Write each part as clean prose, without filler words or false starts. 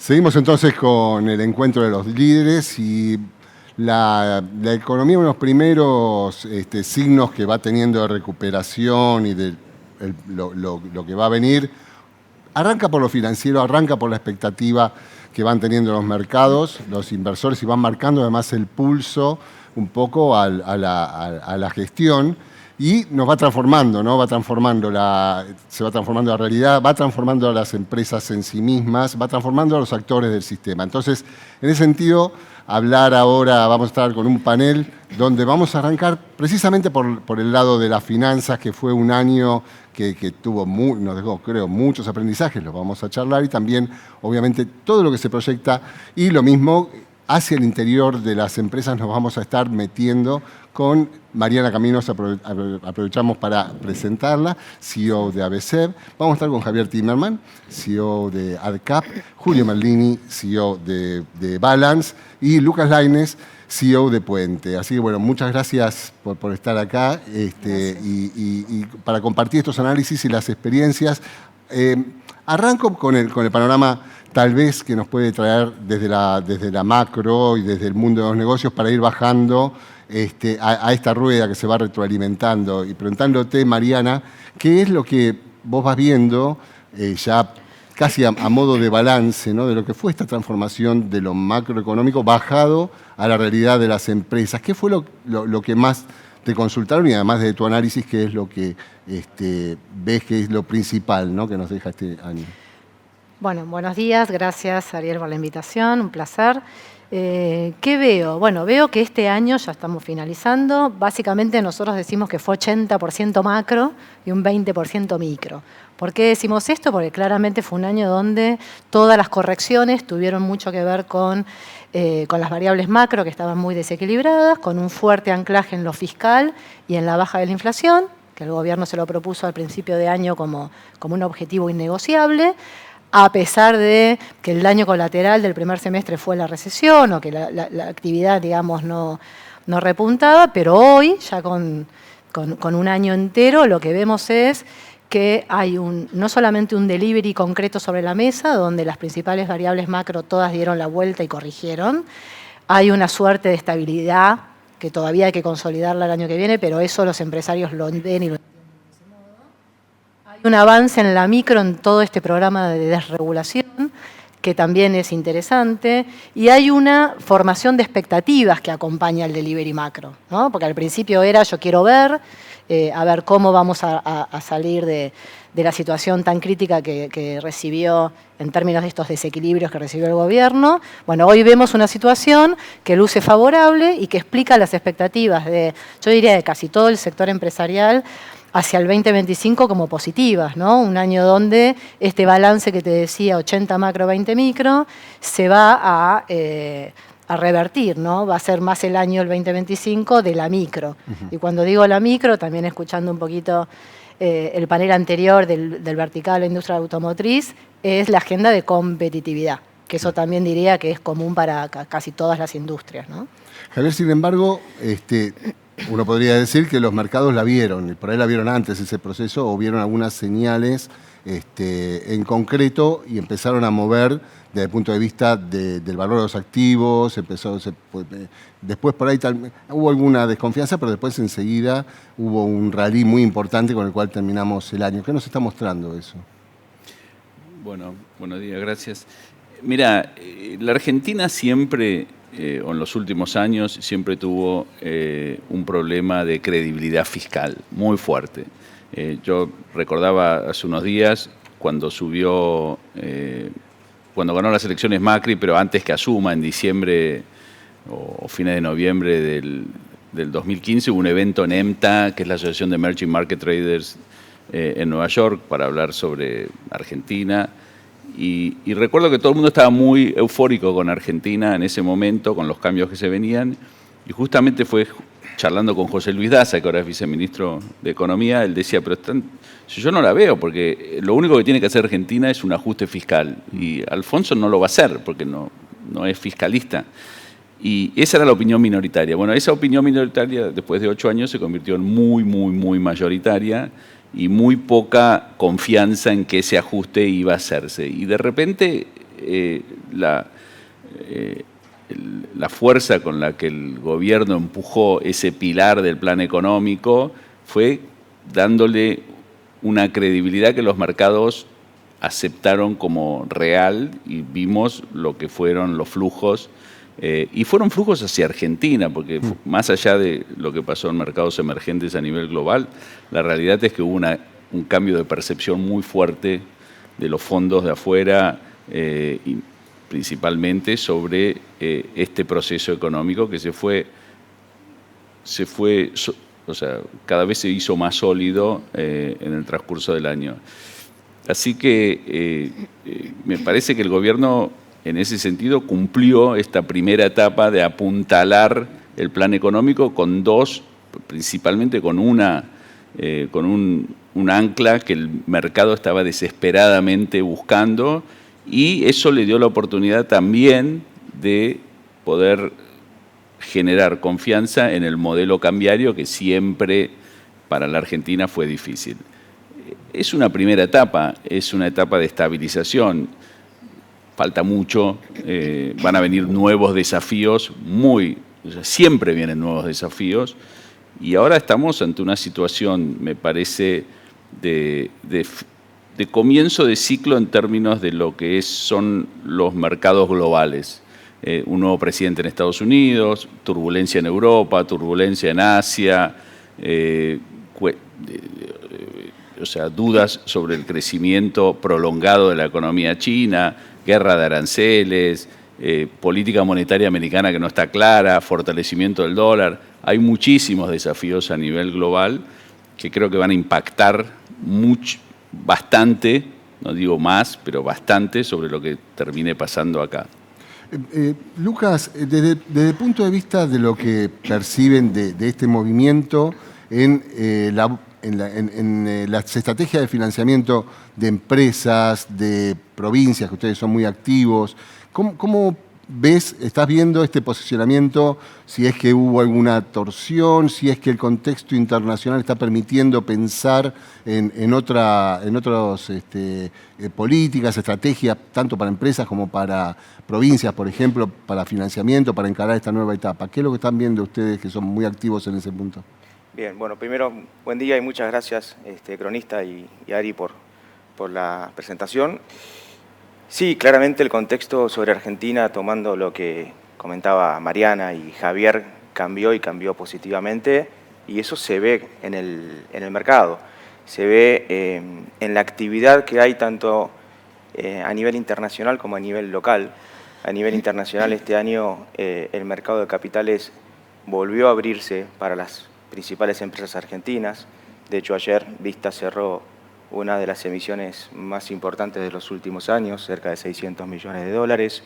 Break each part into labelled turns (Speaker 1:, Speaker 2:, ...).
Speaker 1: Seguimos entonces con el encuentro de los líderes y la economía, unos primeros signos que va teniendo de recuperación y de lo que va a venir, arranca por lo financiero, arranca por la expectativa que van teniendo los mercados, los inversores, y van marcando además el pulso un poco a la gestión. Y nos va transformando, ¿no? Se va transformando la realidad, va transformando a las empresas en sí mismas, va transformando a los actores del sistema. Entonces, en ese sentido, hablar ahora, vamos a estar con un panel donde vamos a arrancar precisamente por el lado de las finanzas, que fue un año que nos dejó, creo, muchos aprendizajes, los vamos a charlar, y también, obviamente, todo lo que se proyecta, y lo mismo hacia el interior de las empresas nos vamos a estar metiendo con Mariana Caminos. Aprovechamos para presentarla, CEO de ABCEB. Vamos a estar con Javier Timmerman, CEO de ADCAP, Julio Merlini, CEO de Balance, y Lucas Lainez, CEO de Puente. Así que bueno, muchas gracias por estar acá y para compartir estos análisis y las experiencias. Arranco con el panorama tal vez que nos puede traer desde la macro y desde el mundo de los negocios, para ir bajando a esta rueda que se va retroalimentando, y preguntándote, Mariana, ¿qué es lo que vos vas viendo ya casi a modo de balance, ¿no?, de lo que fue esta transformación de lo macroeconómico bajado a la realidad de las empresas? ¿Qué fue lo que más te consultaron, y además de tu análisis, qué es lo que ves que es lo principal, ¿no?, que nos deja este año?
Speaker 2: Bueno, buenos días, gracias Ariel por la invitación, un placer. ¿Qué veo? Bueno, veo que este año ya estamos finalizando. Básicamente nosotros decimos que fue 80% macro y un 20% micro. ¿Por qué decimos esto? Porque claramente fue un año donde todas las correcciones tuvieron mucho que ver con las variables macro, que estaban muy desequilibradas, con un fuerte anclaje en lo fiscal y en la baja de la inflación, que el gobierno se lo propuso al principio de año como un objetivo innegociable, a pesar de que el daño colateral del primer semestre fue la recesión, o que la actividad, digamos, no repuntaba. Pero hoy, ya con un año entero, lo que vemos es que hay no solamente un delivery concreto sobre la mesa, donde las principales variables macro todas dieron la vuelta y corrigieron. Hay una suerte de estabilidad que todavía hay que consolidarla el año que viene, pero eso los empresarios lo ven y lo entienden de ese modo. Hay un avance en la micro en todo este programa de desregulación, que también es interesante, y hay una formación de expectativas que acompaña el delivery macro, ¿no? Porque al principio era yo quiero ver, a ver cómo vamos a salir de la situación tan crítica que recibió en términos de estos desequilibrios que recibió el gobierno. Bueno, hoy vemos una situación que luce favorable y que explica las expectativas yo diría, de casi todo el sector empresarial hacia el 2025 como positivas, ¿no? Un año donde este balance que te decía, 80 macro, 20 micro, se va a revertir, ¿no? Va a ser más el año, el 2025, de la micro. Y cuando digo la micro, también escuchando un poquito el panel anterior del vertical de la industria automotriz, es la agenda de competitividad, que eso también diría que es común para casi todas las industrias, ¿no?
Speaker 1: Javier, sin embargo, uno podría decir que los mercados la vieron, y por ahí la vieron antes ese proceso, o vieron algunas señales en concreto y empezaron a mover desde el punto de vista del valor de los activos. Después por ahí hubo alguna desconfianza, pero después enseguida hubo un rally muy importante con el cual terminamos el año. ¿Qué nos está mostrando eso?
Speaker 3: Bueno, buenos días, gracias. Mira, la Argentina siempre, o en los últimos años, siempre tuvo un problema de credibilidad fiscal muy fuerte. Yo recordaba hace unos días cuando cuando ganó las elecciones Macri, pero antes que asuma, en diciembre o fines de noviembre del 2015, hubo un evento en EMTA, que es la Asociación de Emerging Market Traders en Nueva York, para hablar sobre Argentina. Y recuerdo que todo el mundo estaba muy eufórico con Argentina en ese momento, con los cambios que se venían, y justamente fue charlando con José Luis Daza, que ahora es viceministro de Economía. Él decía, pero si yo no la veo, porque lo único que tiene que hacer Argentina es un ajuste fiscal, y Alfonso no lo va a hacer, porque no es fiscalista. Y esa era la opinión minoritaria. Bueno, esa opinión minoritaria, después de 8 años, se convirtió en muy, muy, muy mayoritaria, y muy poca confianza en que ese ajuste iba a hacerse. Y de repente la fuerza con la que el gobierno empujó ese pilar del plan económico fue dándole una credibilidad que los mercados aceptaron como real y vimos lo que fueron los flujos. Y fueron flujos hacia Argentina, porque más allá de lo que pasó en mercados emergentes a nivel global, la realidad es que hubo un cambio de percepción muy fuerte de los fondos de afuera, y principalmente sobre este proceso económico que o sea, cada vez se hizo más sólido en el transcurso del año. Así que me parece que el gobierno, en ese sentido, cumplió esta primera etapa de apuntalar el plan económico principalmente con un ancla que el mercado estaba desesperadamente buscando, y eso le dio la oportunidad también de poder generar confianza en el modelo cambiario, que siempre para la Argentina fue difícil. Es una primera etapa, es una etapa de estabilización. Falta mucho, van a venir nuevos desafíos, siempre vienen nuevos desafíos, y ahora estamos ante una situación, me parece, de comienzo de ciclo en términos de lo que son los mercados globales. Un nuevo presidente en Estados Unidos, turbulencia en Europa, turbulencia en Asia, o sea, dudas sobre el crecimiento prolongado de la economía china, guerra de aranceles, política monetaria americana que no está clara, fortalecimiento del dólar. Hay muchísimos desafíos a nivel global que creo que van a impactar bastante, no digo más, pero bastante sobre lo que termine pasando acá.
Speaker 1: Lucas, desde el punto de vista de lo que perciben de este movimiento en las estrategias de financiamiento de empresas, de provincias, que ustedes son muy activos, ¿cómo estás viendo este posicionamiento? Si es que hubo alguna torsión, si es que el contexto internacional está permitiendo pensar en otras políticas, estrategias, tanto para empresas como para provincias, por ejemplo, para financiamiento, para encarar esta nueva etapa. ¿Qué es lo que están viendo ustedes que son muy activos en ese punto?
Speaker 4: Bien, bueno, primero, buen día y muchas gracias, cronista y Ari, por la presentación. Sí, claramente el contexto sobre Argentina, tomando lo que comentaba Mariana y Javier, cambió y cambió positivamente, y eso se ve en el mercado. Se ve en la actividad que hay tanto a nivel internacional como a nivel local. A nivel internacional este año el mercado de capitales volvió a abrirse para las principales empresas argentinas. De hecho, ayer Vista cerró una de las emisiones más importantes de los últimos años, cerca de 600 millones de dólares,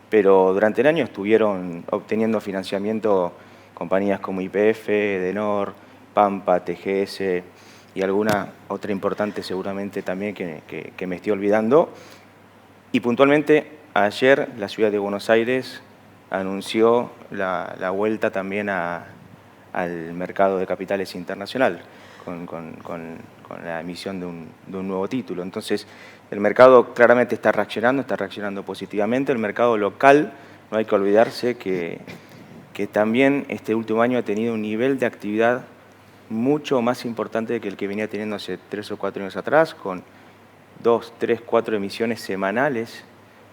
Speaker 4: pero durante el año estuvieron obteniendo financiamiento compañías como YPF, Edenor, Pampa, TGS y alguna otra importante seguramente también que me estoy olvidando. Y puntualmente ayer la ciudad de Buenos Aires anunció la vuelta también al mercado de capitales internacional con la emisión de un nuevo título. Entonces, el mercado claramente está reaccionando positivamente. El mercado local, no hay que olvidarse que también este último año ha tenido un nivel de actividad mucho más importante que el que venía teniendo hace 3 o 4 años atrás, con 2, 3, 4 emisiones semanales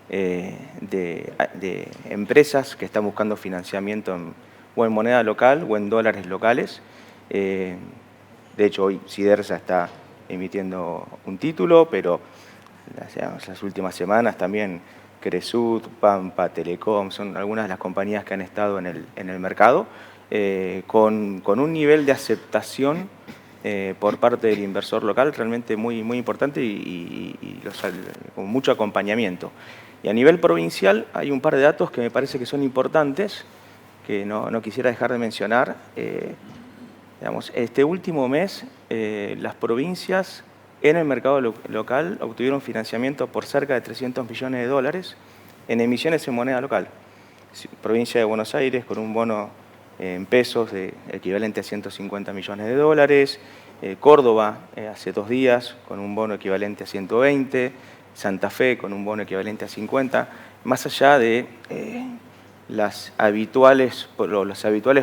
Speaker 4: de empresas que están buscando financiamiento o en moneda local o en dólares locales. De hecho, hoy Sidersa está emitiendo un título, pero las últimas semanas también Cresud, Pampa, Telecom, son algunas de las compañías que han estado en el mercado, con un nivel de aceptación por parte del inversor local realmente muy importante y con mucho acompañamiento. Y a nivel provincial hay un par de datos que me parece que son importantes, que no quisiera dejar de mencionar. Este último mes, las provincias en el mercado local obtuvieron financiamiento por cerca de 300 millones de dólares en emisiones en moneda local. Provincia de Buenos Aires con un bono en pesos equivalente a 150 millones de dólares. Córdoba hace 2 días con un bono equivalente a 120. Santa Fe con un bono equivalente a 50, más allá de los habituales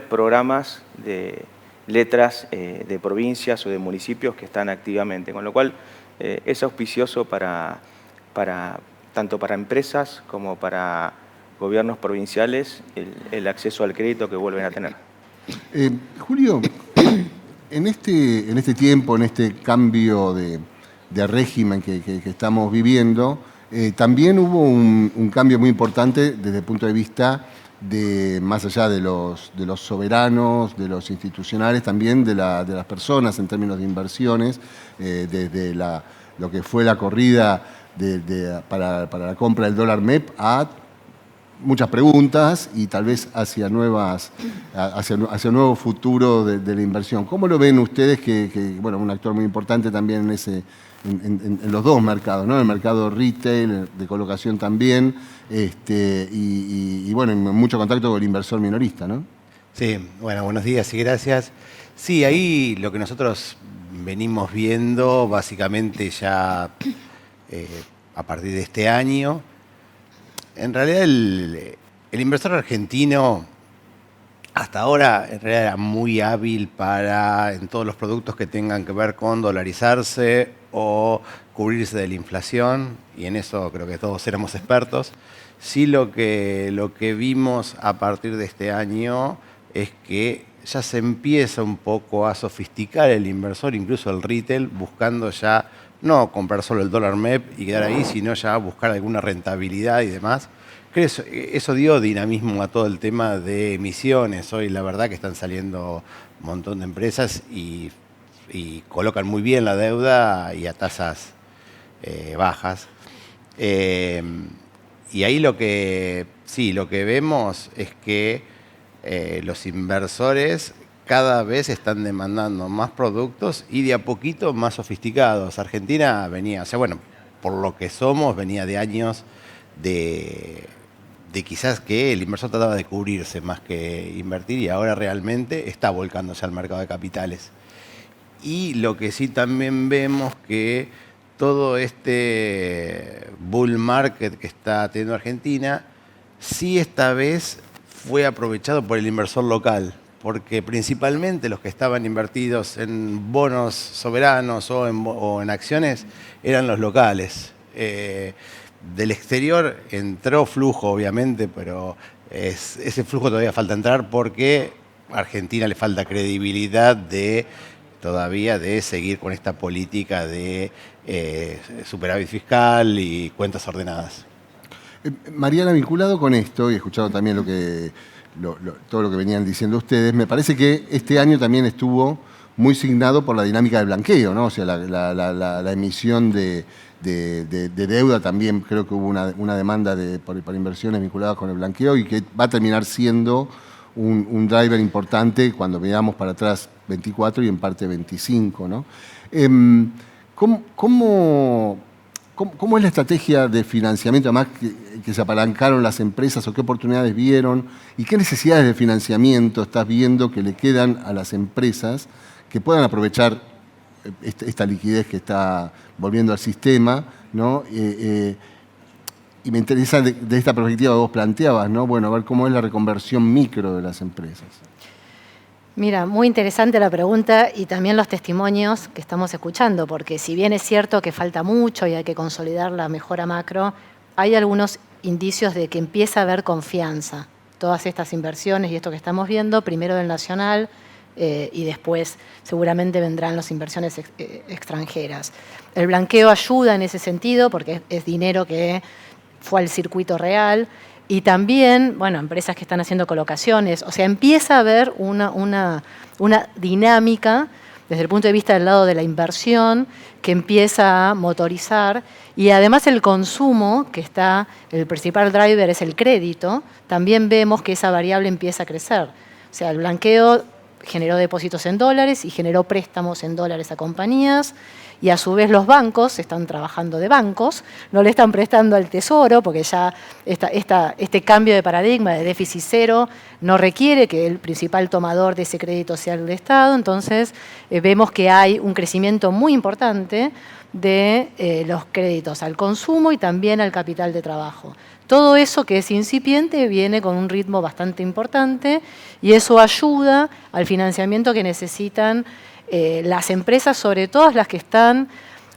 Speaker 4: programas de letras de provincias o de municipios que están activamente, con lo cual es auspicioso tanto para empresas como para gobiernos provinciales el acceso al crédito que vuelven a tener.
Speaker 1: Julio, en este tiempo, en este cambio de régimen que estamos viviendo, también hubo un cambio muy importante desde el punto de vista más allá de los soberanos, de los institucionales, también de las personas en términos de inversiones, desde lo que fue la corrida para la compra del dólar MEP a muchas preguntas y tal vez hacia un nuevo futuro de la inversión. ¿Cómo lo ven ustedes, bueno, un actor muy importante también en los dos mercados, ¿no? El mercado retail, de colocación también, y bueno, en mucho contacto con el inversor minorista, ¿no?
Speaker 5: Sí, bueno, buenos días y gracias. Sí, ahí lo que nosotros venimos viendo básicamente ya a partir de este año, en realidad el inversor argentino hasta ahora en realidad era muy hábil en todos los productos que tengan que ver con dolarizarse o cubrirse de la inflación, y en eso creo que todos éramos expertos. Sí, lo que vimos a partir de este año es que ya se empieza un poco a sofisticar el inversor, incluso el retail, buscando ya no comprar solo el dólar MEP y quedar ahí, sino ya buscar alguna rentabilidad y demás. Creo que eso dio dinamismo a todo el tema de emisiones. Hoy la verdad que están saliendo un montón de empresas y colocan muy bien la deuda y a tasas bajas. Y ahí lo que vemos es que los inversores cada vez están demandando más productos y de a poquito más sofisticados. Argentina venía, o sea, bueno, por lo que somos, venía de años de quizás que el inversor trataba de cubrirse más que invertir, y ahora realmente está volcándose al mercado de capitales. Y lo que sí también vemos que todo este bull market que está teniendo Argentina, sí esta vez fue aprovechado por el inversor local, porque principalmente los que estaban invertidos en bonos soberanos o en acciones eran los locales. Del exterior entró flujo, obviamente, pero ese flujo todavía falta entrar porque a Argentina le falta credibilidad todavía de seguir con esta política de superávit fiscal y cuentas ordenadas.
Speaker 1: Mariana, vinculado con esto, y he escuchado también todo lo que venían diciendo ustedes, me parece que este año también estuvo muy signado por la dinámica del blanqueo, ¿no? O sea, la emisión de deuda también, creo que hubo una demanda por inversiones vinculadas con el blanqueo, y que va a terminar siendo un driver importante cuando veamos para atrás 24 y en parte 25, ¿no? ¿Cómo es la estrategia de financiamiento, además que se apalancaron las empresas, o qué oportunidades vieron y qué necesidades de financiamiento estás viendo que le quedan a las empresas que puedan aprovechar esta liquidez que está volviendo al sistema, ¿no? Y me interesa de esta perspectiva que vos planteabas, ¿no? Bueno, a ver cómo es la reconversión micro de las empresas.
Speaker 2: Mira, muy interesante la pregunta y también los testimonios que estamos escuchando, porque si bien es cierto que falta mucho y hay que consolidar la mejora macro, hay algunos indicios de que empieza a haber confianza. Todas estas inversiones y esto que estamos viendo, primero del nacional, y después seguramente vendrán las inversiones extranjeras. El blanqueo ayuda en ese sentido porque es dinero que fue al circuito real, y también, bueno, empresas que están haciendo colocaciones. O sea, empieza a haber una dinámica desde el punto de vista del lado de la inversión que empieza a motorizar, y además el consumo, que el principal driver es el crédito, también vemos que esa variable empieza a crecer. O sea, el blanqueo generó depósitos en dólares y generó préstamos en dólares a compañías, y a su vez los bancos están trabajando de bancos, no le están prestando al Tesoro, porque ya este cambio de paradigma de déficit cero no requiere que el principal tomador de ese crédito sea el Estado. Entonces vemos que hay un crecimiento muy importante de los créditos al consumo y también al capital de trabajo. Todo eso que es incipiente viene con un ritmo bastante importante y eso ayuda al financiamiento que necesitan las empresas, sobre todo las que están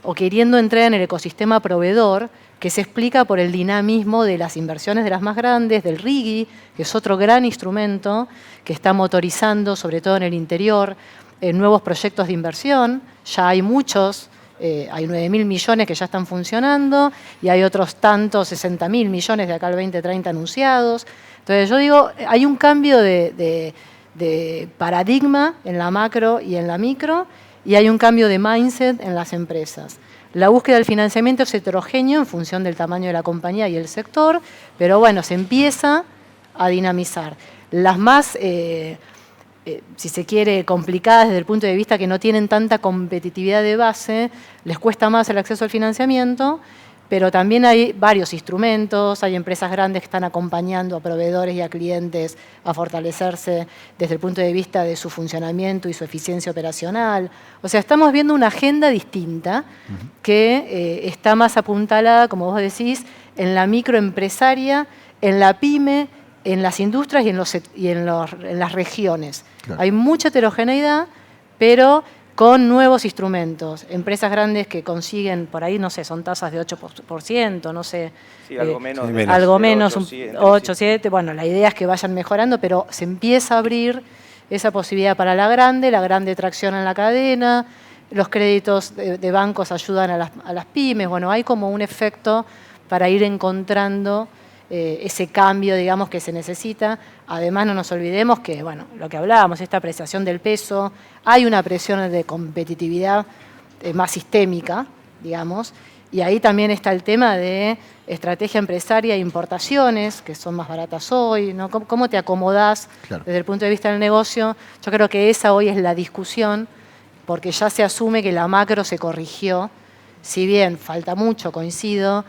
Speaker 2: o queriendo entrar en el ecosistema proveedor, que se explica por el dinamismo de las inversiones de las más grandes, del RIGI, que es otro gran instrumento que está motorizando, sobre todo en el interior, nuevos proyectos de inversión. Ya hay muchos. Hay 9.000 millones que ya están funcionando y hay otros tantos, 60.000 millones de acá al 2030 anunciados. Entonces yo digo, hay un cambio de paradigma en la macro y en la micro y hay un cambio de mindset en las empresas. La búsqueda del financiamiento es heterogéneo en función del tamaño de la compañía y el sector, pero bueno, se empieza a dinamizar. Las más si se quiere, complicadas desde el punto de vista que no tienen tanta competitividad de base, les cuesta más el acceso al financiamiento, pero también hay varios instrumentos, hay empresas grandes que están acompañando a proveedores y a clientes a fortalecerse desde el punto de vista de su funcionamiento y su eficiencia operacional. O sea, estamos viendo una agenda distinta que está más apuntalada, como vos decís, en la microempresaria, en la pyme, en las industrias y en las regiones. Claro. Hay mucha heterogeneidad, pero con nuevos instrumentos. Empresas grandes que consiguen, por ahí, no sé, son tasas de 8%, no sé.
Speaker 4: Sí, algo menos.
Speaker 2: Algo menos, 8, 7. Bueno, la idea es que vayan mejorando, pero se empieza a abrir esa posibilidad para la grande tracción en la cadena, los créditos de bancos ayudan a las pymes. Bueno, hay como un efecto para ir encontrando ese cambio, digamos, que se necesita. Además, no nos olvidemos que, bueno, lo que hablábamos, esta apreciación del peso, hay una presión de competitividad más sistémica, digamos, y ahí también está el tema de estrategia empresaria e importaciones, que son más baratas hoy, ¿no? ¿Cómo te acomodás desde el punto de vista del negocio? Yo creo que esa hoy es la discusión, porque ya se asume que la macro se corrigió, si bien falta mucho, coincido.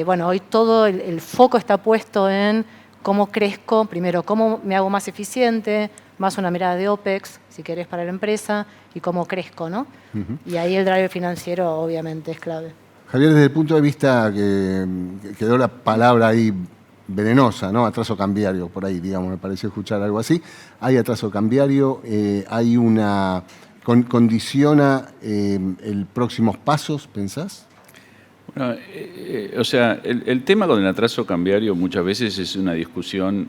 Speaker 2: Bueno, hoy todo el foco está puesto en cómo crezco, primero, cómo me hago más eficiente, más una mirada de OPEX, si querés, para la empresa, y cómo crezco, ¿no? Y ahí el driver financiero obviamente es clave.
Speaker 1: Javier, desde el punto de vista que quedó la palabra ahí venenosa, ¿no? Atraso cambiario, por ahí, digamos, me pareció escuchar algo así. Hay atraso cambiario, hay una... ¿Condiciona el próximos pasos, pensás?
Speaker 3: Bueno, o sea, el tema con el atraso cambiario muchas veces es una discusión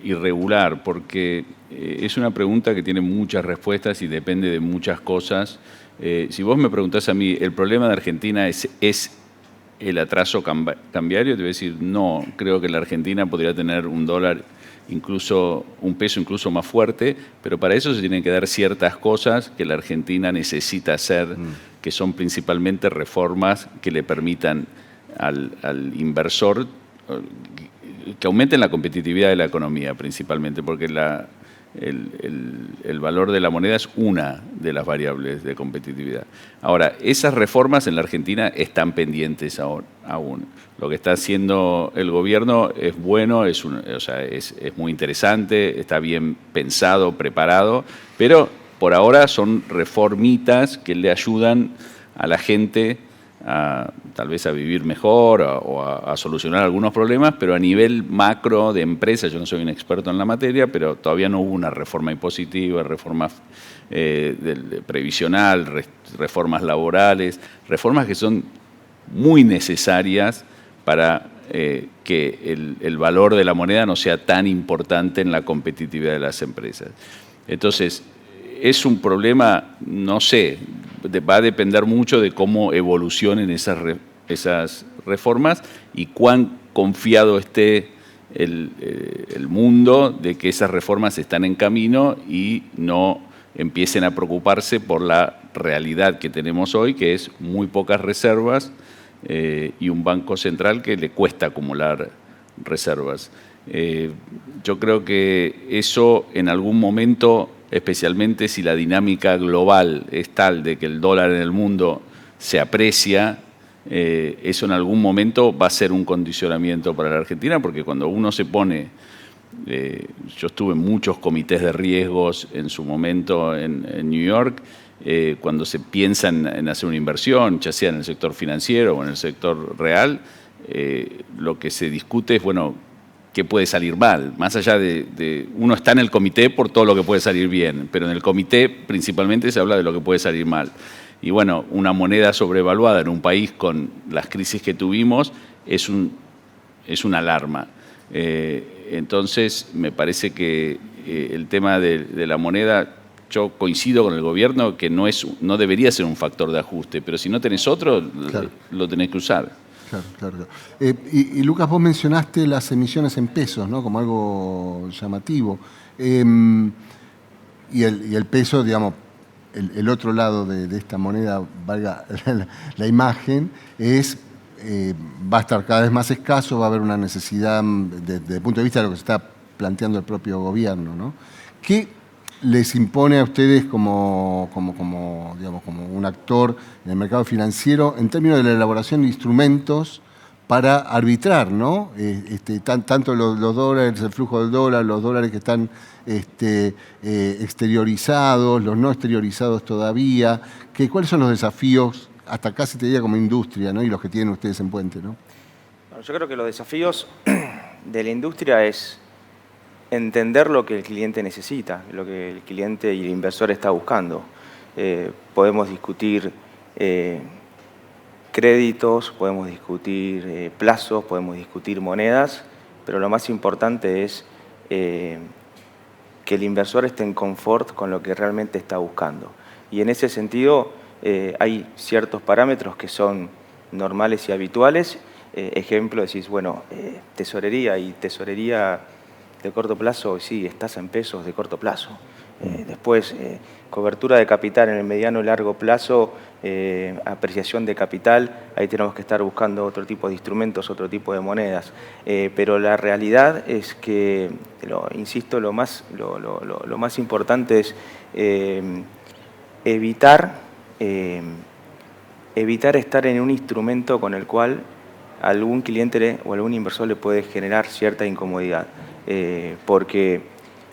Speaker 3: irregular, porque es una pregunta que tiene muchas respuestas y depende de muchas cosas. Si vos me preguntás a mí, ¿el problema de Argentina es el atraso cambiario? Te voy a decir, no, creo que la Argentina podría tener un dólar, incluso un peso incluso más fuerte, pero para eso se tienen que dar ciertas cosas que la Argentina necesita hacer, que son principalmente reformas que le permitan al inversor que aumenten la competitividad de la economía principalmente, porque el valor de la moneda es una de las variables de competitividad. Ahora, esas reformas en la Argentina están pendientes aún. Lo que está haciendo el gobierno es bueno, es muy interesante, está bien pensado, preparado, pero por ahora son reformitas que le ayudan a la gente tal vez a vivir mejor o a solucionar algunos problemas, pero a nivel macro de empresa, yo no soy un experto en la materia, pero todavía no hubo una reforma impositiva, reforma previsional, reformas laborales, reformas que son muy necesarias para que el valor de la moneda no sea tan importante en la competitividad de las empresas. Entonces, es un problema, no sé, va a depender mucho de cómo evolucionen esas reformas y cuán confiado esté el mundo de que esas reformas están en camino y no empiecen a preocuparse por la realidad que tenemos hoy, que es muy pocas reservas y un banco central que le cuesta acumular reservas. Yo creo que eso en algún momento especialmente si la dinámica global es tal de que el dólar en el mundo se aprecia, eso en algún momento va a ser un condicionamiento para la Argentina, porque cuando uno se pone, yo estuve en muchos comités de riesgos en su momento en New York, cuando se piensa en hacer una inversión, ya sea en el sector financiero o en el sector real, lo que se discute es, bueno, ¿qué puede salir mal? Más allá de uno está en el comité por todo lo que puede salir bien, pero en el comité principalmente se habla de lo que puede salir mal. Y bueno, una moneda sobrevaluada en un país con las crisis que tuvimos es una alarma. Entonces, me parece que el tema de la moneda, yo coincido con el gobierno que no debería ser un factor de ajuste, pero si no tenés otro, claro, lo tenés que usar.
Speaker 1: Claro, claro. Y Lucas, vos mencionaste las emisiones en pesos, ¿no? Como algo llamativo. Y el peso, digamos, el otro lado de esta moneda, valga la imagen, va a estar cada vez más escaso, va a haber una necesidad desde el punto de vista de lo que se está planteando el propio gobierno, ¿no? ¿Qué les impone a ustedes como un actor en el mercado financiero en términos de la elaboración de instrumentos para arbitrar, ¿no? Tanto los dólares, el flujo del dólar, los dólares que están exteriorizados, los no exteriorizados todavía? ¿Cuáles son los desafíos, hasta casi te diría como industria, ¿no? Y los que tienen ustedes en Puente, ¿no?
Speaker 4: Bueno, yo creo que los desafíos de la industria es entender lo que el cliente necesita, lo que el cliente y el inversor está buscando. Podemos discutir créditos, podemos discutir plazos, podemos discutir monedas, pero lo más importante es que el inversor esté en confort con lo que realmente está buscando. Y en ese sentido hay ciertos parámetros que son normales y habituales. Ejemplo, decís, bueno, tesorería y tesorería de corto plazo, sí, estás en pesos de corto plazo. Después, cobertura de capital en el mediano y largo plazo, apreciación de capital, ahí tenemos que estar buscando otro tipo de instrumentos, otro tipo de monedas. Pero la realidad es que, insisto, lo más importante es evitar estar en un instrumento con el cual algún cliente o algún inversor le puede generar cierta incomodidad. Porque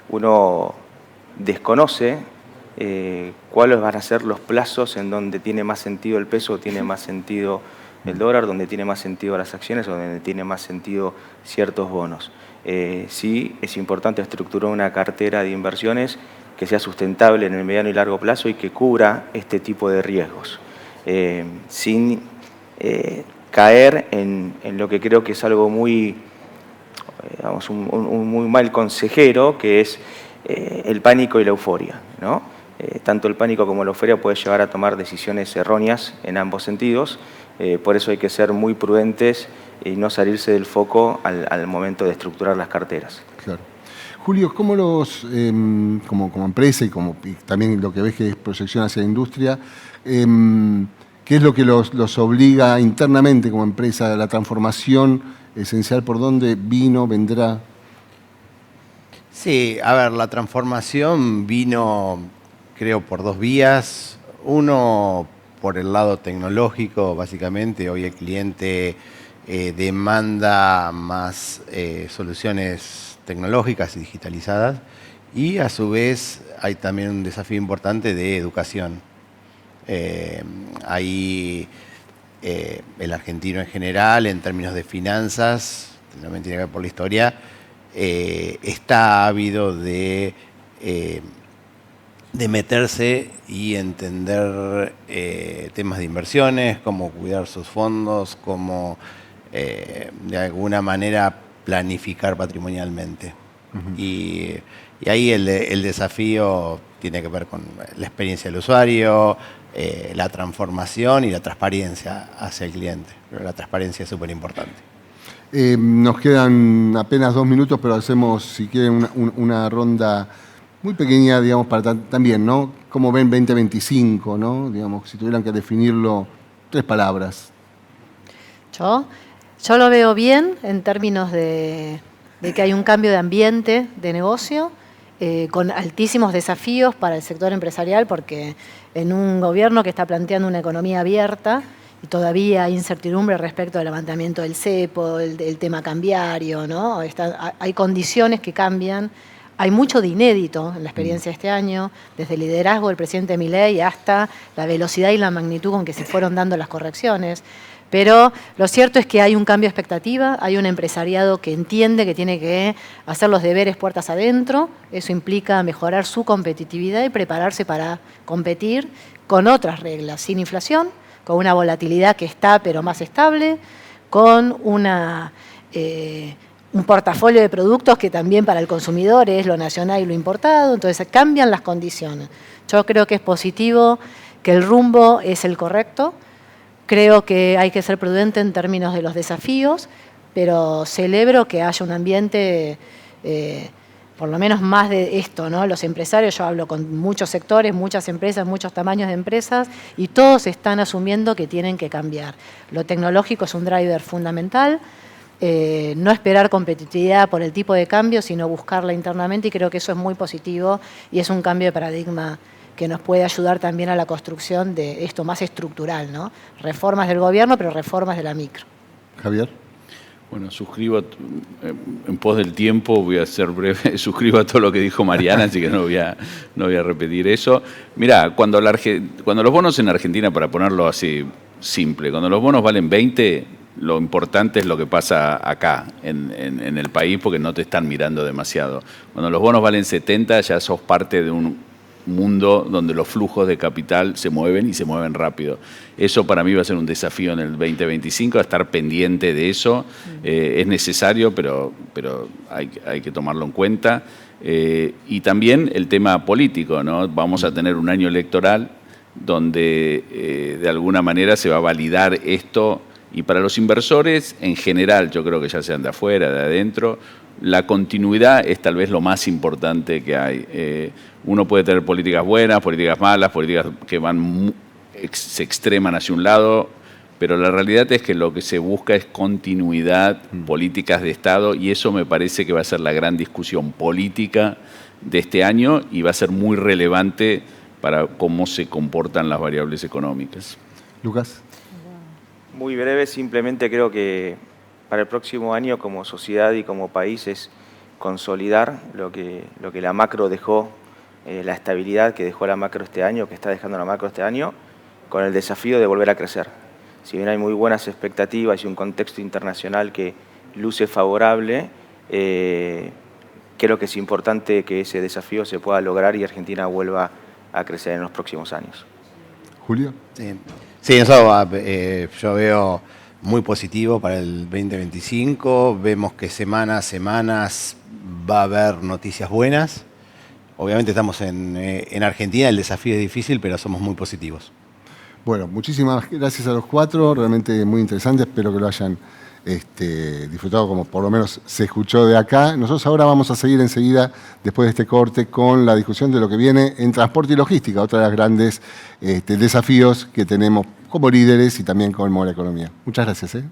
Speaker 4: uno desconoce cuáles van a ser los plazos en donde tiene más sentido el peso, tiene más sentido el dólar, donde tiene más sentido las acciones o donde tiene más sentido ciertos bonos. Sí, es importante estructurar una cartera de inversiones que sea sustentable en el mediano y largo plazo y que cubra este tipo de riesgos, sin caer en lo que creo que es algo muy, digamos, un muy mal consejero, que es el pánico y la euforia, ¿no? Tanto el pánico como la euforia puede llevar a tomar decisiones erróneas en ambos sentidos, por eso hay que ser muy prudentes y no salirse del foco al momento de estructurar las carteras.
Speaker 1: Claro. Julio, ¿cómo como empresa y también lo que ves que es proyección hacia la industria, qué es lo que los obliga internamente como empresa a la transformación esencial? ¿Por dónde vendrá?
Speaker 5: Sí, a ver, la transformación vino, creo, por dos vías. Uno, por el lado tecnológico, básicamente. Hoy el cliente demanda más soluciones tecnológicas y digitalizadas. Y a su vez hay también un desafío importante de educación. Ahí el argentino en general, en términos de finanzas, también tiene que ver por la historia, está ávido de meterse y entender temas de inversiones, cómo cuidar sus fondos, cómo de alguna manera planificar patrimonialmente. Y ahí el desafío tiene que ver con la experiencia del usuario, la transformación y la transparencia hacia el cliente. Pero la transparencia es súper importante.
Speaker 1: Nos quedan apenas 2 minutos, pero hacemos, si quieren, una ronda muy pequeña, digamos, para también, ¿no? ¿Cómo ven 2025, ¿no? Digamos, si tuvieran que definirlo, 3 palabras.
Speaker 2: Yo lo veo bien en términos de que hay un cambio de ambiente de negocio. con altísimos desafíos para el sector empresarial, porque en un gobierno que está planteando una economía abierta y todavía hay incertidumbre respecto al levantamiento del cepo, el tema cambiario, ¿no? Hay condiciones que cambian. Hay mucho de inédito en la experiencia de este año, desde el liderazgo del presidente Milei hasta la velocidad y la magnitud con que se fueron dando las correcciones. Pero lo cierto es que hay un cambio de expectativa, hay un empresariado que entiende que tiene que hacer los deberes puertas adentro. Eso implica mejorar su competitividad y prepararse para competir con otras reglas, sin inflación, con una volatilidad que está pero más estable, con un portafolio de productos que también para el consumidor es lo nacional y lo importado. Entonces cambian las condiciones. Yo creo que es positivo, que el rumbo es el correcto. Creo que hay que ser prudente en términos de los desafíos, pero celebro que haya un ambiente, por lo menos más de esto, ¿no? Los empresarios, yo hablo con muchos sectores, muchas empresas, muchos tamaños de empresas, y todos están asumiendo que tienen que cambiar. Lo tecnológico es un driver fundamental, no esperar competitividad por el tipo de cambio, sino buscarla internamente, y creo que eso es muy positivo y es un cambio de paradigma que nos puede ayudar también a la construcción de esto más estructural, ¿no? Reformas del gobierno, pero reformas de la micro.
Speaker 1: Javier.
Speaker 3: Bueno, suscribo, en pos del tiempo, voy a ser breve, suscribo a todo lo que dijo Mariana, así que no voy a repetir eso. Mirá, cuando los bonos en Argentina, para ponerlo así simple, cuando los bonos valen 20, lo importante es lo que pasa acá, en el país, porque no te están mirando demasiado. Cuando los bonos valen 70, ya sos parte de un mundo donde los flujos de capital se mueven y se mueven rápido. Eso para mí va a ser un desafío en el 2025, estar pendiente de eso. Es necesario, pero hay que tomarlo en cuenta. Y también el tema político, ¿no? Vamos a tener un año electoral donde de alguna manera se va a validar esto, y para los inversores en general, yo creo que ya sean de afuera, de adentro, la continuidad es tal vez lo más importante que hay. Uno puede tener políticas buenas, políticas malas, políticas que se extreman hacia un lado, pero la realidad es que lo que se busca es continuidad, políticas de Estado, y eso me parece que va a ser la gran discusión política de este año y va a ser muy relevante para cómo se comportan las variables económicas.
Speaker 1: Lucas.
Speaker 4: Muy breve, simplemente creo que para el próximo año como sociedad y como país es consolidar lo que la macro dejó, la estabilidad que dejó la macro este año, que está dejando la macro este año, con el desafío de volver a crecer. Si bien hay muy buenas expectativas y un contexto internacional que luce favorable, creo que es importante que ese desafío se pueda lograr y Argentina vuelva a crecer en los próximos años.
Speaker 1: Julio.
Speaker 5: Sí, eso yo veo muy positivo para el 2025. Vemos que semanas va a haber noticias buenas. Obviamente estamos en Argentina, el desafío es difícil, pero somos muy positivos.
Speaker 1: Bueno, muchísimas gracias a los cuatro, realmente muy interesante, espero que lo hayan disfrutado como por lo menos se escuchó de acá. Nosotros ahora vamos a seguir enseguida, después de este corte, con la discusión de lo que viene en transporte y logística, otra de las grandes desafíos que tenemos como líderes y también como la economía. Muchas gracias.